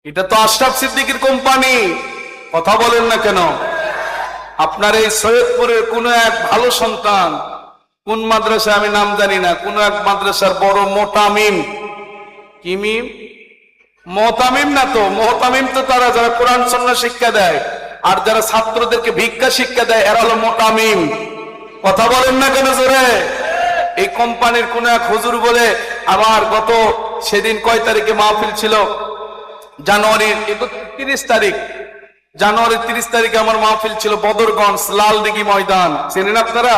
এটা তো আশরাফ সিদ্দিকীর কোম্পানি, কথা বলেন না কেন? আপনার এই সৈয়দপুরের কোন এক ভালো সন্তান, কোন মাদ্রাসা আমি নাম জানি না, কোন এক মাদ্রাসার বড় মোতামিম, কি মিম? মোতামিম না তো, মোতামিম তো তারা যারা কোরআন সুন্নাহ শিক্ষা দেয়, আর যারা ছাত্রদেরকে ভিক্ষা শিক্ষা দেয় এরা হলো মোতামিম। কথা বলেন না কেন জোরে? এই কোম্পানির কোন এক হুজুর বলে, আমার গত সেদিন কয় তারিখে মাহফিল ছিল, জানুয়ারির 30 তারিখ, জানুয়ারির 30 তারিখে আমার মাহফিল ছিল বদরগঞ্জ লালদিঘি ময়দান, চেনেন আপনারা?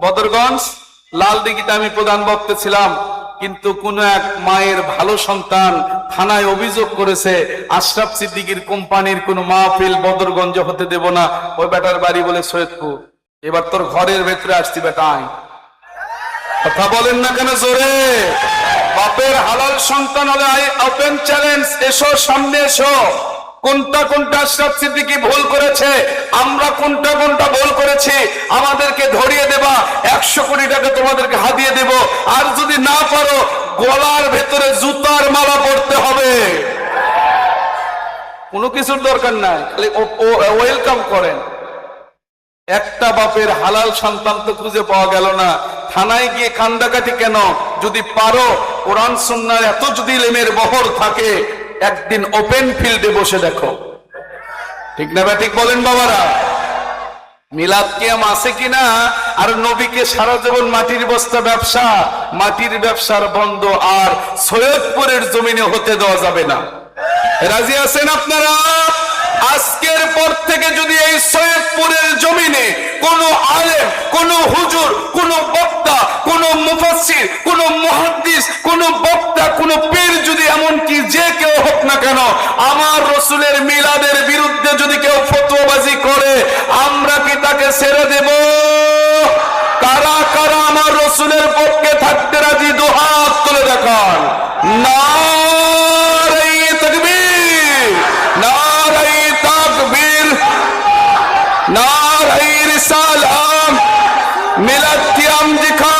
বদরগঞ্জ লালদিঘিতে আমি প্রধান বক্তা ছিলাম। কিন্তু কোন এক মায়ের ভালো সন্তান থানায় অভিযোগ করেছে, আশরাফ সিদ্দিকীর কোম্পানির কোন মাহফিল বদরগঞ্জ হতে দেব না। ওই বেটার বাড়ি বলে সৈয়দপুর। এবার তোর ঘরের ভেতরে আসছি বেটা, আয়। কথা বলেন না কেন জোরে? বাপের হালাল সন্তান হলে ওপেন চ্যালেঞ্জ, এসো, সামনে এসো। কোনটা কোনটা আশরাফ সিদ্দিকী ভুল করেছে, আমরা কোনটা কোনটা ভুল করেছি, আমাদেরকে ধরিয়ে দেবা। 100 কোটি টাকা তোমাদেরকে হাতিয়ে দেব। আর যদি না পারো, গলার ভেতরে জুতার মালা পড়তে হবে। কোনো কিছুর দরকার নাই, খালি ওয়েলকাম করেন। একটা বাপের হালাল সন্তান তো খুঁজে পাওয়া গেল না, থানায় গিয়ে কান্দাকাটি কেন? যদি পারো, কোরআন সুন্নাহর এত যদি ইলমের বহর থাকে, একদিন ওপেন ফিল্ডে বসে দেখো। ঠিক না ঠিক বলেন বাবারা? মিলাদ কিয়াম আছে কিনা? আর নবীকে সারা জীবন মাটির বস্তা ব্যবসা, মাটির ব্যবসার বন্ধ আর সৈয়দপুরের জমিনে হতে দেওয়া যাবে না। রাজি আছেন আপনারা? আজকের পর থেকে যদি এই সৈয়দপুরের জমিনে কোন আলেম, কোন হুজুর, কোন বক্তা, কোন মুফাসসির, কোন মুহাদ্দিস, কোন বক্তা, কোন পীর, যদি এমনকি যে কেউ হোক না কেন, আমার রাসূলের মিলাদের বিরুদ্ধে যদি কেউ ফতোয়াবাজি করে, আমরা কি তাকে ছেড়ে দেব? কারা কারা আমার রাসূলের পক্ষে থাকতে রাজি? দুহাত তুলে দেখান। নারে তাকবীর, নারে তাকবীর, নারে রিসালাত। মিলাদ কিয়াম দিখা